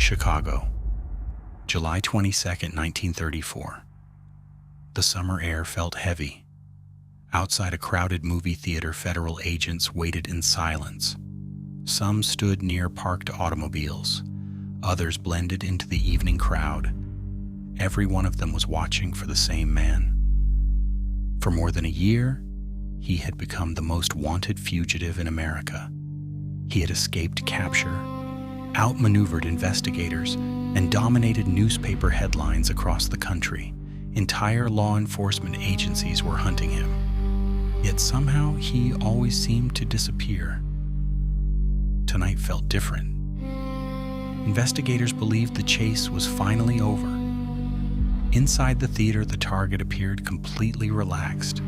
Chicago, July 22nd, 1934. The summer air felt heavy. Outside a crowded movie theater, federal agents waited in silence. Some stood near parked automobiles. Others blended into the evening crowd. Every one of them was watching for the same man. For more than a year, he had become the most wanted fugitive in America. He had escaped capture, outmaneuvered investigators, and dominated newspaper headlines across the country. Entire law enforcement agencies were hunting him. Yet somehow he always seemed to disappear. Tonight felt different. Investigators believed the chase was finally over. Inside the theater, the target appeared completely relaxed,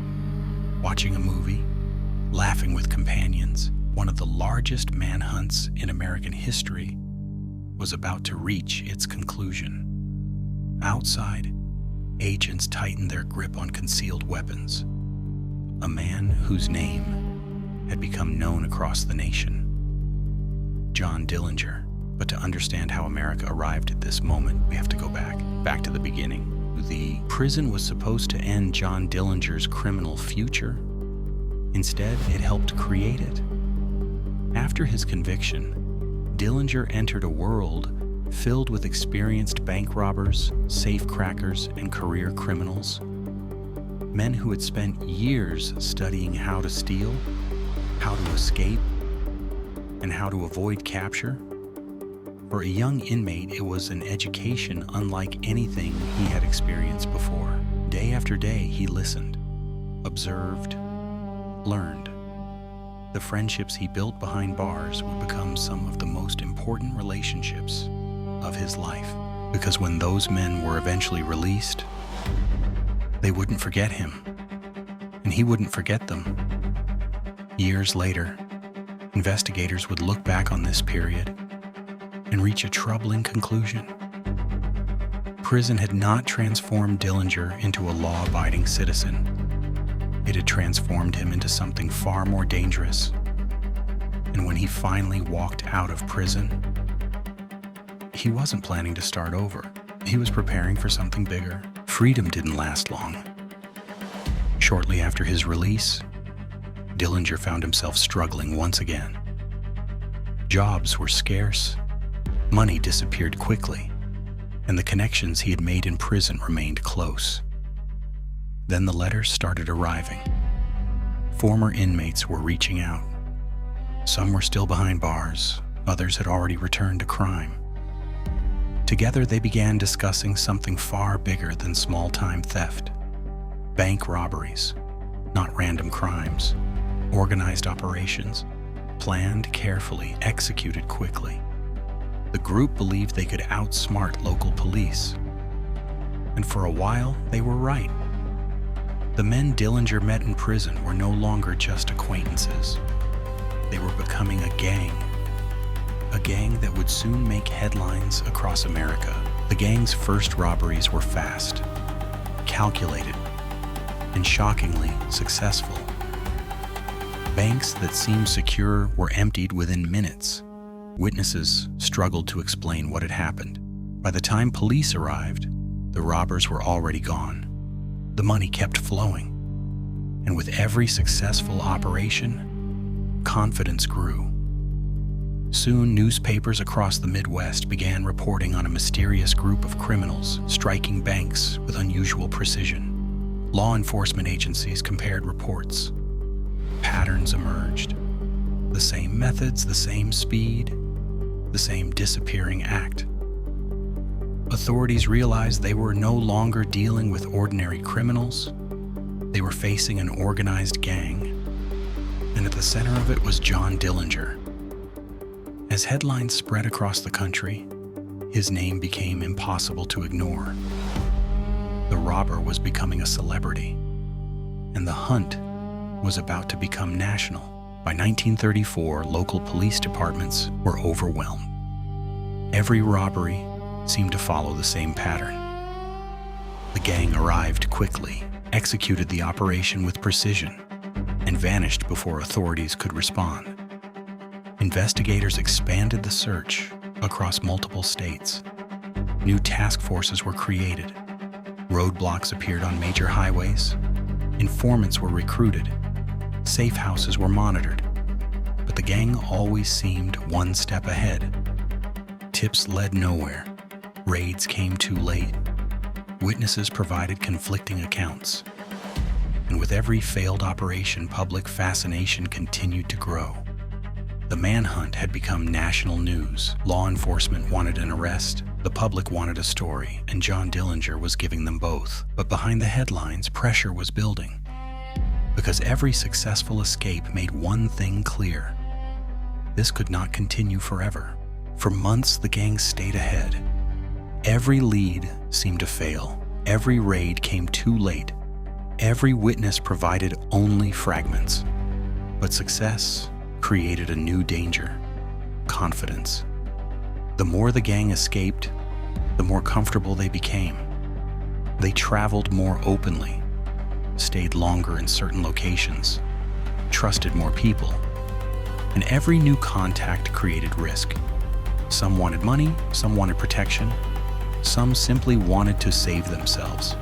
watching a movie, laughing with companions. One of the largest manhunts in American history was about to reach its conclusion. Outside, agents tightened their grip on concealed weapons. A man whose name had become known across the nation. John Dillinger. But to understand how America arrived at this moment, we have to go back to the beginning. The prison was supposed to end John Dillinger's criminal future. Instead, it helped create it. After his conviction, Dillinger entered a world filled with experienced bank robbers, safecrackers, and career criminals. Men who had spent years studying how to steal, how to escape, and how to avoid capture. For a young inmate, it was an education unlike anything he had experienced before. Day after day, he listened, observed, learned. The friendships he built behind bars would become some of the most important relationships of his life. Because when those men were eventually released, they wouldn't forget him, and he wouldn't forget them. Years later, investigators would look back on this period and reach a troubling conclusion. Prison had not transformed Dillinger into a law-abiding citizen. It had transformed him into something far more dangerous. And when he finally walked out of prison, he wasn't planning to start over. He was preparing for something bigger. Freedom didn't last long. Shortly after his release, Dillinger found himself struggling once again. Jobs were scarce, money disappeared quickly, and the connections he had made in prison remained close. Then the letters started arriving. Former inmates were reaching out. Some were still behind bars, others had already returned to crime. Together they began discussing something far bigger than small-time theft. Bank robberies, not random crimes. Organized operations, planned carefully, executed quickly. The group believed they could outsmart local police. And for a while, they were right. The men Dillinger met in prison were no longer just acquaintances. They were becoming a gang that would soon make headlines across America. The gang's first robberies were fast, calculated, and shockingly successful. Banks that seemed secure were emptied within minutes. Witnesses struggled to explain what had happened. By the time police arrived, the robbers were already gone. The money kept flowing. And with every successful operation, confidence grew. Soon, newspapers across the Midwest began reporting on a mysterious group of criminals striking banks with unusual precision. Law enforcement agencies compared reports. Patterns emerged. The same methods, the same speed, the same disappearing act. Authorities realized they were no longer dealing with ordinary criminals. They were facing an organized gang, and at the center of it was John Dillinger. As headlines spread across the country, his name became impossible to ignore. The robber was becoming a celebrity, and the hunt was about to become national. By 1934, local police departments were overwhelmed. Every robbery seemed to follow the same pattern. The gang arrived quickly, executed the operation with precision, and vanished before authorities could respond. Investigators expanded the search, across multiple states. New task forces were created. Roadblocks appeared on major highways. Informants were recruited. Safe houses were monitored. But the gang always seemed one step ahead. Tips led nowhere. Raids came too late. Witnesses provided conflicting accounts. And with every failed operation, public fascination continued to grow. The manhunt had become national news. Law enforcement wanted an arrest, the public wanted a story, and John Dillinger was giving them both. But behind the headlines, pressure was building. Because every successful escape made one thing clear. This could not continue forever. For months, the gang stayed ahead. Every lead seemed to fail. Every raid came too late. Every witness provided only fragments. But success created a new danger: confidence. The more the gang escaped, the more comfortable they became. They traveled more openly, stayed longer in certain locations, trusted more people. And every new contact created risk. Some wanted money, some wanted protection, some simply wanted to save themselves.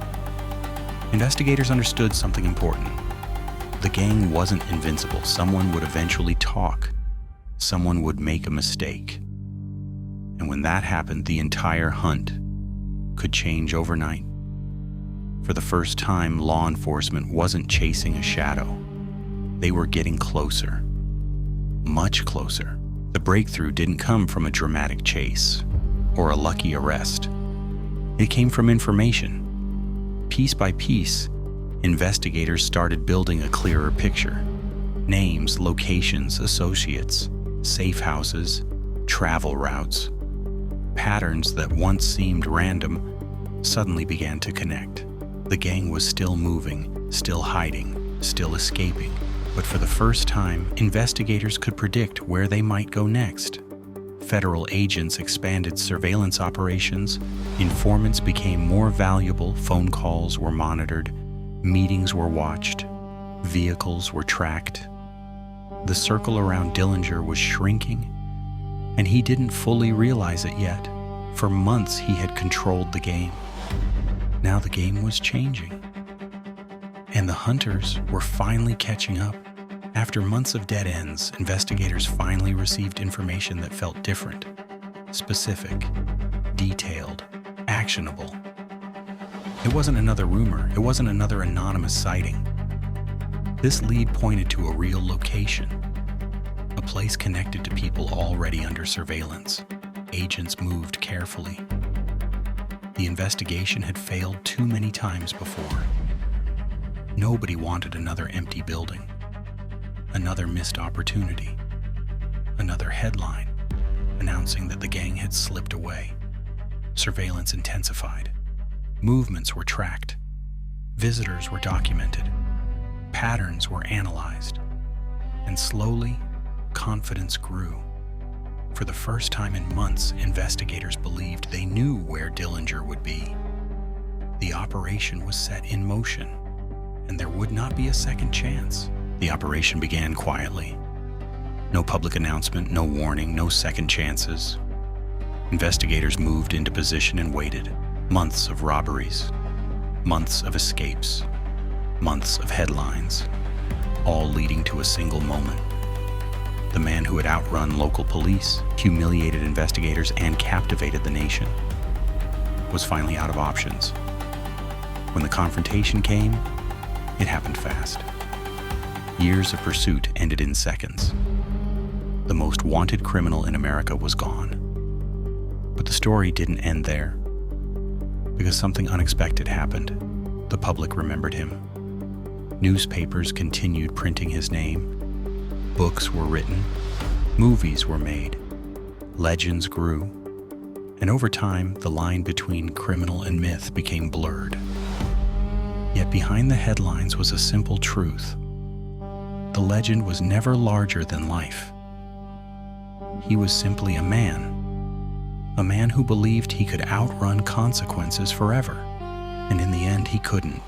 Investigators understood something important. The gang wasn't invincible. Someone would eventually talk. Someone would make a mistake. And when that happened, the entire hunt could change overnight. For the first time, law enforcement wasn't chasing a shadow. They were getting closer. Much closer. The breakthrough didn't come from a dramatic chase or a lucky arrest. It came from information. Piece by piece, investigators started building a clearer picture. Names, locations, associates, safe houses, travel routes. Patterns that once seemed random suddenly began to connect. The gang was still moving, still hiding, still escaping. But for the first time, investigators could predict where they might go next. Federal agents expanded surveillance operations, informants became more valuable, phone calls were monitored, meetings were watched, vehicles were tracked. The circle around Dillinger was shrinking, and he didn't fully realize it yet. For months, he had controlled the game. Now the game was changing. And the hunters were finally catching up. After months of dead ends, investigators finally received information that felt different, specific, detailed, actionable. It wasn't another rumor. It wasn't another anonymous sighting. This lead pointed to a real location, a place connected to people already under surveillance. Agents moved carefully. The investigation had failed too many times before. Nobody wanted another empty building, another missed opportunity, another headline announcing that the gang had slipped away. Surveillance intensified. Movements were tracked. Visitors were documented. Patterns were analyzed. And slowly, confidence grew. For the first time in months, investigators believed they knew where Dillinger would be. The operation was set in motion, and there would not be a second chance. The operation began quietly. No public announcement, no warning, no second chances. Investigators moved into position and waited. Months of robberies, months of escapes, months of headlines, all leading to a single moment. The man who had outrun local police, humiliated investigators, and captivated the nation was finally out of options. When the confrontation came, it happened fast. Years of pursuit ended in seconds. The most wanted criminal in America was gone. But the story didn't end there, because something unexpected happened. The public remembered him. Newspapers continued printing his name. Books were written. Movies were made. Legends grew. And over time, the line between criminal and myth became blurred. Yet behind the headlines was a simple truth. The legend was never larger than life. He was simply a man who believed he could outrun consequences forever. And in the end, he couldn't.